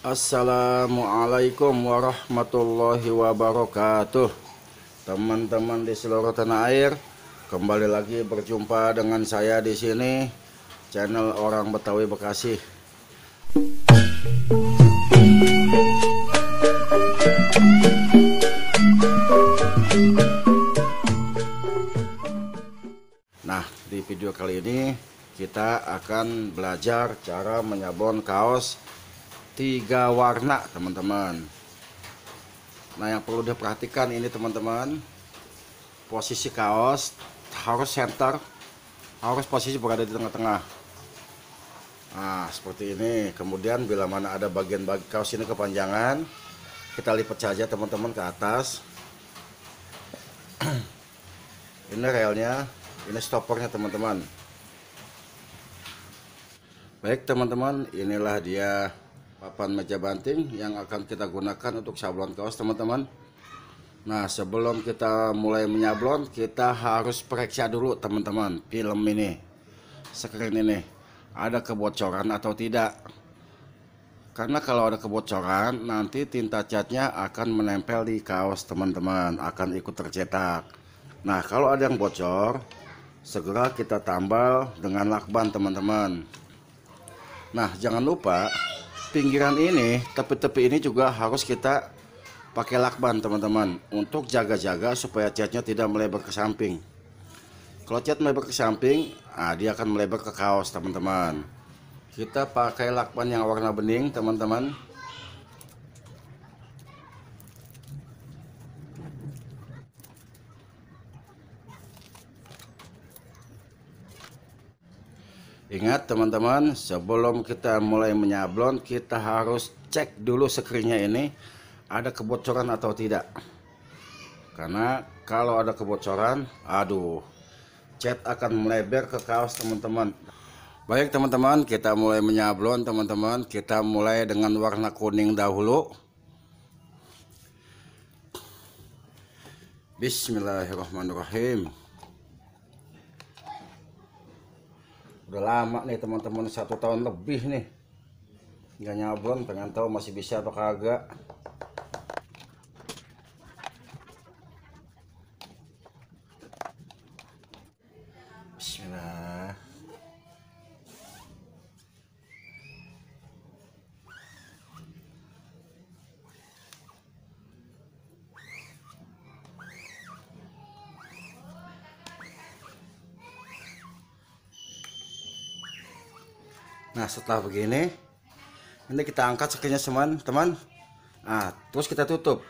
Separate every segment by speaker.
Speaker 1: Assalamualaikum warahmatullahi wabarakatuh. Teman-teman di seluruh tanah air, kembali lagi berjumpa dengan saya di sini, channel Orang Betawi Bekasi. Nah, di video kali ini kita akan belajar cara menyablon kaos 3 warna, teman-teman. Nah, yang perlu diperhatikan ini, teman-teman, posisi kaos harus center, harus posisi berada di tengah-tengah. Nah, seperti ini. Kemudian bila mana ada bagian kaos ini kepanjangan, kita lipat saja, teman-teman, ke atas. Ini relnya, ini stoppernya, teman-teman. Baik, teman-teman, inilah dia papan meja banting yang akan kita gunakan untuk sablon kaos, teman-teman. Nah, sebelum kita mulai menyablon, kita harus periksa dulu, teman-teman, film ini, screen ini ada kebocoran atau tidak. Karena kalau ada kebocoran, nanti tinta catnya akan menempel di kaos, teman-teman, akan ikut tercetak. Nah, kalau ada yang bocor, segera kita tambal dengan lakban, teman-teman. Nah, jangan lupa pinggiran ini, tepi-tepi ini juga harus kita pakai lakban, teman-teman, untuk jaga-jaga supaya catnya tidak melebar ke samping. Kalau cat melebar ke samping, dia akan melebar ke kaos, teman-teman. Kita pakai lakban yang warna bening, teman-teman. Ingat, teman-teman, sebelum kita mulai menyablon, kita harus cek dulu screennya ini ada kebocoran atau tidak. Karena kalau ada kebocoran, cat akan melebar ke kaos, teman-teman. Baik, teman-teman, kita mulai menyablon, teman-teman. Kita mulai dengan warna kuning dahulu. Bismillahirrahmanirrahim. Udah lama nih, teman-teman, 1 tahun lebih nih nggak nyablon, pengen tahu masih bisa atau kagak. Bismillah. Nah, setelah begini, ini kita angkat screennya, teman-teman. Nah, terus kita tutup.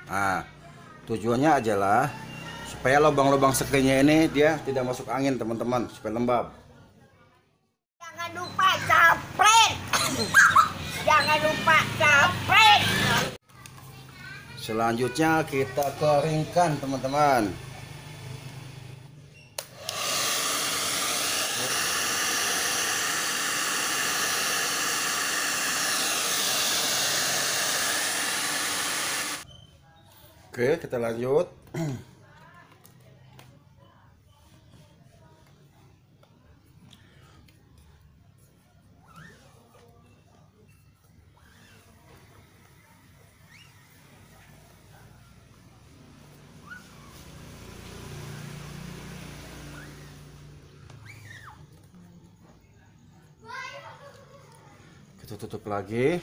Speaker 1: Nah, tujuannya adalah supaya lubang-lubang screennya ini dia tidak masuk angin, teman-teman, supaya lembab.
Speaker 2: Jangan lupa subscribe. Jangan lupa subscribe.
Speaker 1: Selanjutnya kita keringkan, teman-teman. Oke, kita lanjut. Kita tutup lagi.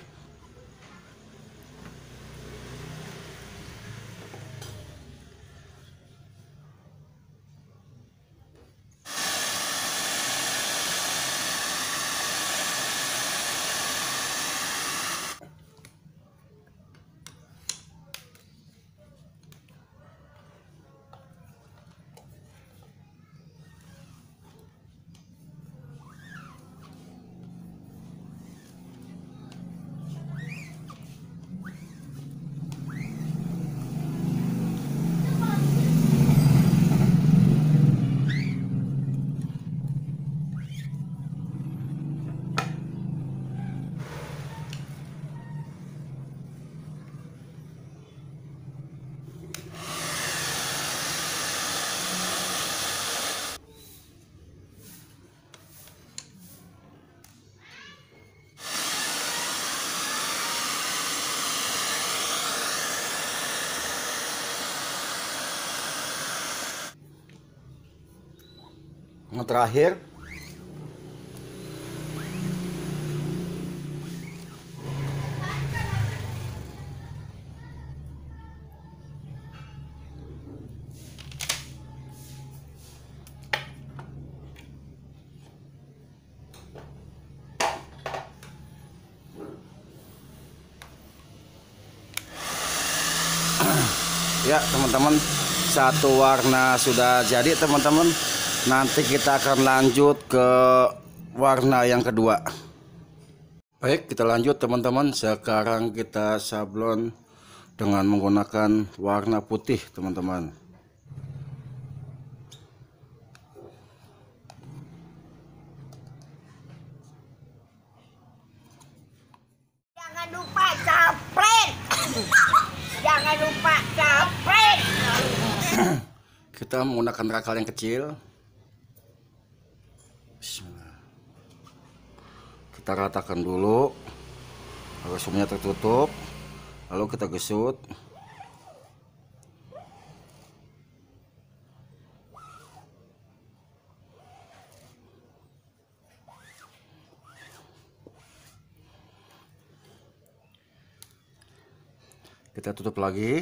Speaker 1: Yang terakhir, ya teman-teman, satu warna sudah jadi teman-teman. Nanti kita akan lanjut ke warna yang kedua. Baik, kita lanjut teman-teman. Sekarang kita sablon dengan menggunakan warna putih teman-teman.
Speaker 2: Jangan lupa subscribe. Jangan lupa subscribe.
Speaker 1: Kita menggunakan rakal yang kecil. Bismillah. Kita ratakan dulu agar semuanya tertutup, lalu kita gesut. Kita tutup lagi.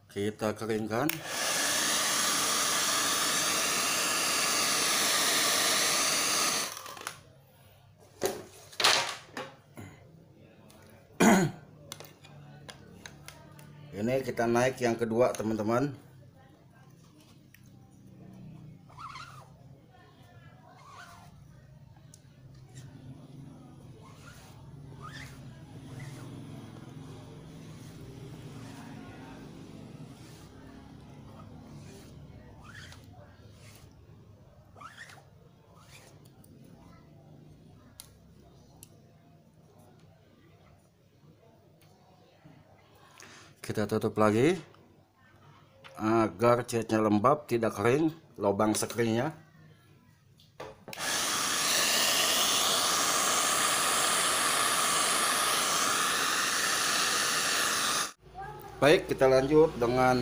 Speaker 1: Kita keringkan. Ini kita naik yang kedua teman-teman. Kita tutup lagi agar catnya lembab, tidak kering lubang sekringnya. Baik, kita lanjut dengan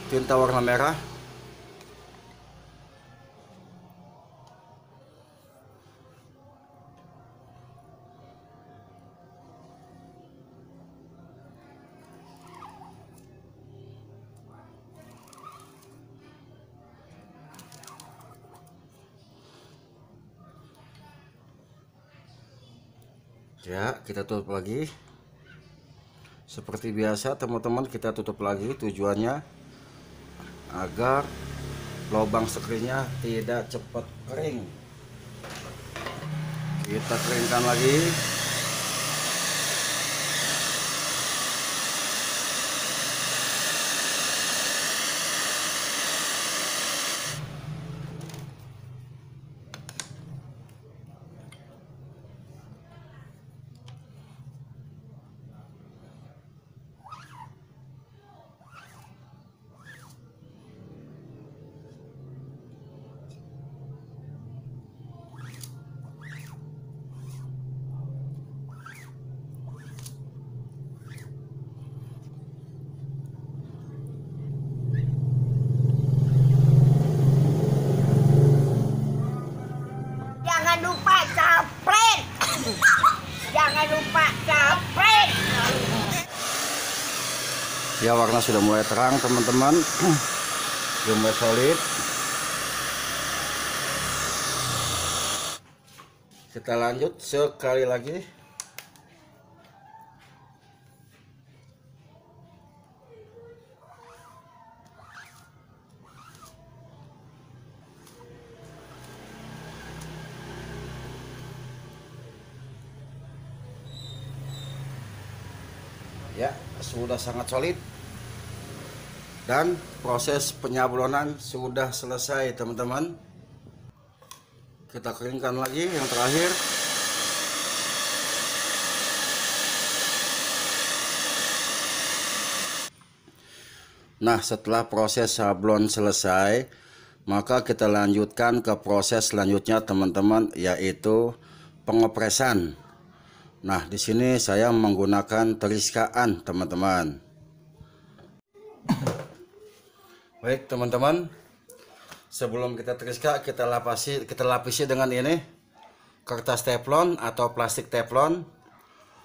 Speaker 1: tinta warna merah. Ya, kita tutup lagi. Seperti biasa teman-teman, kita tutup lagi, tujuannya agar lubang sekringnya tidak cepat kering. Kita keringkan lagi.
Speaker 2: Jangan lupa subscribe. Jangan lupa subscribe.
Speaker 1: Ya, warna sudah mulai terang teman-teman. Sudah mulai solid. Kita lanjut sekali lagi. Ya, sudah sangat solid dan proses penyablonan sudah selesai teman-teman. Kita keringkan lagi yang terakhir. Nah, setelah proses sablon selesai, maka kita lanjutkan ke proses selanjutnya teman-teman, yaitu pengopresan. Nah, di sini saya menggunakan teriskaan, teman-teman. Baik, teman-teman. Sebelum kita teriska, kita lapisi dengan ini kertas teflon atau plastik teflon.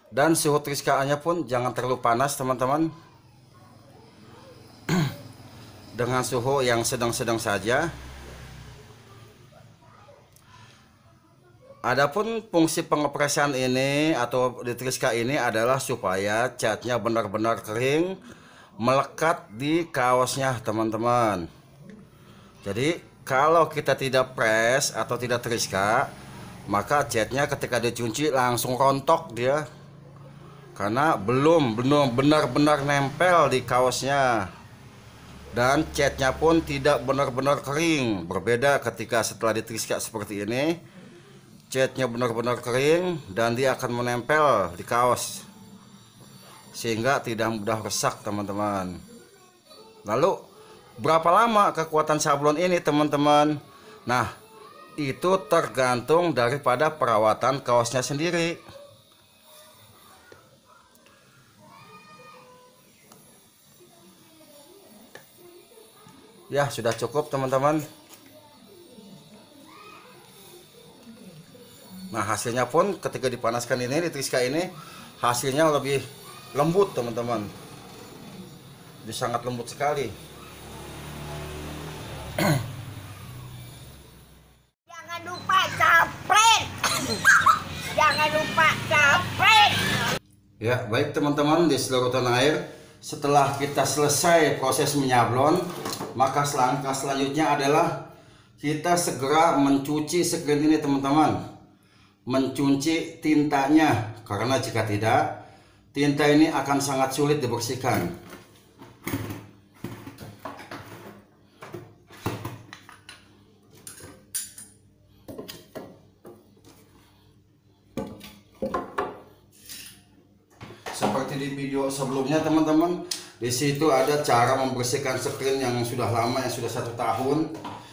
Speaker 1: Dan suhu teriskaannya pun jangan terlalu panas, teman-teman. Dengan suhu yang sedang-sedang saja. Adapun fungsi pengepresan ini atau ditriska ini adalah supaya catnya benar-benar kering, melekat di kaosnya, teman-teman. Jadi kalau kita tidak press atau tidak triska, maka catnya ketika dicuci langsung rontok dia, karena belum benar-benar nempel di kaosnya. Dan catnya pun tidak benar-benar kering. Berbeda ketika setelah ditriska seperti ini, catnya benar-benar kering dan dia akan menempel di kaos sehingga tidak mudah rusak, teman-teman. Lalu berapa lama kekuatan sablon ini, teman-teman? Nah, itu tergantung daripada perawatan kaosnya sendiri. Ya, sudah cukup, teman-teman. Nah, hasilnya pun ketika dipanaskan ini, ditriska ini, hasilnya lebih lembut, teman-teman. Jadi sangat lembut sekali.
Speaker 2: Jangan lupa subscribe. Jangan lupa subscribe.
Speaker 1: Ya, baik, teman-teman di seluruh tanah air. Setelah kita selesai proses menyablon, maka langkah selanjutnya adalah kita segera mencuci screen ini, teman-teman. Mencuci tintanya, karena jika tidak, tinta ini akan sangat sulit dibersihkan. Seperti di video sebelumnya, teman-teman, di situ ada cara membersihkan screen yang sudah lama, yang sudah 1 tahun.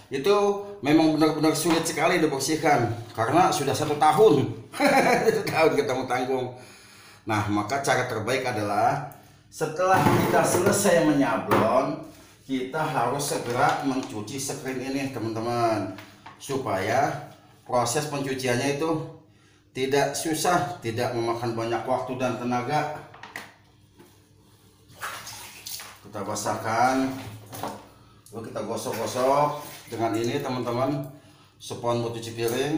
Speaker 1: Itu memang benar-benar sulit sekali dibersihkan karena sudah 1 tahun. 1 tahun kita mau tanggung. Nah, maka cara terbaik adalah setelah kita selesai menyablon, kita harus segera mencuci screen ini, teman-teman, supaya proses pencuciannya itu tidak susah, tidak memakan banyak waktu dan tenaga. Kita basahkan, lalu kita gosok-gosok dengan ini, teman-teman, spons buat cuci piring.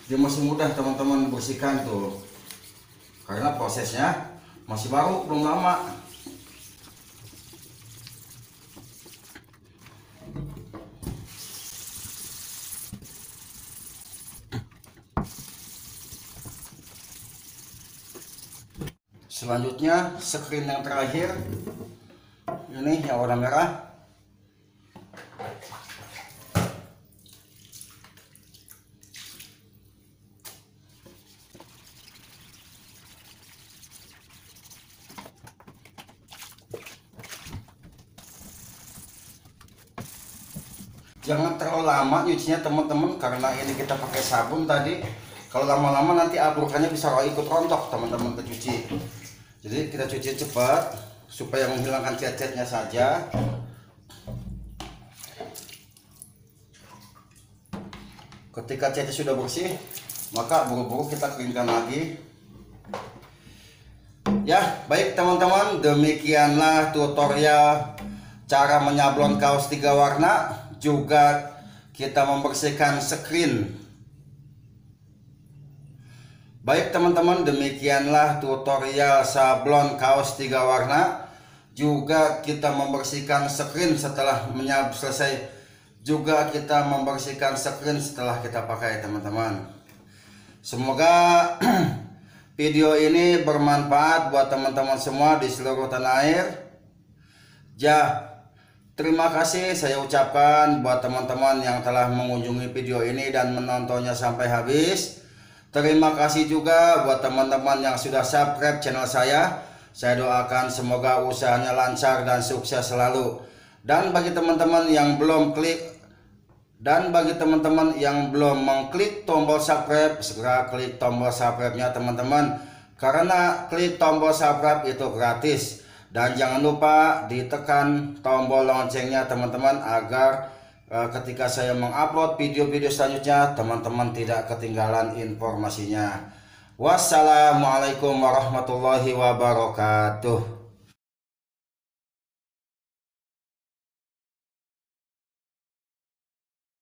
Speaker 1: Dia masih mudah, teman-teman, bersihkan tuh, karena prosesnya masih baru, belum lama. Selanjutnya screen yang terakhir ini yang warna merah. Jangan terlalu lama nyucinya, teman-teman, karena ini kita pakai sabun tadi. Kalau lama-lama nanti abrukannya bisa ikut rontok, teman-teman, kecuci. Jadi kita cuci cepat supaya menghilangkan cat-catnya saja. Ketika catnya sudah bersih, maka buru-buru kita keringkan lagi. Ya, baik, teman-teman, demikianlah tutorial cara menyablon kaos 3 warna, juga kita membersihkan screen. Baik, teman-teman, demikianlah tutorial sablon kaos 3 warna, juga kita membersihkan screen setelah selesai, juga kita membersihkan screen setelah kita pakai, teman-teman. Semoga video ini bermanfaat buat teman-teman semua di seluruh tanah air. Ya, terima kasih saya ucapkan buat teman-teman yang telah mengunjungi video ini dan menontonnya sampai habis. Terima kasih juga buat teman-teman yang sudah subscribe channel saya. Saya doakan semoga usahanya lancar dan sukses selalu. Dan bagi teman-teman yang belum klik Dan bagi teman-teman yang belum mengklik tombol subscribe, segera klik tombol subscribe-nya teman-teman. Karena klik tombol subscribe itu gratis. Dan jangan lupa ditekan tombol loncengnya teman-teman agar ketika saya mengupload video-video selanjutnya teman-teman tidak ketinggalan informasinya. Wassalamualaikum warahmatullahi wabarakatuh.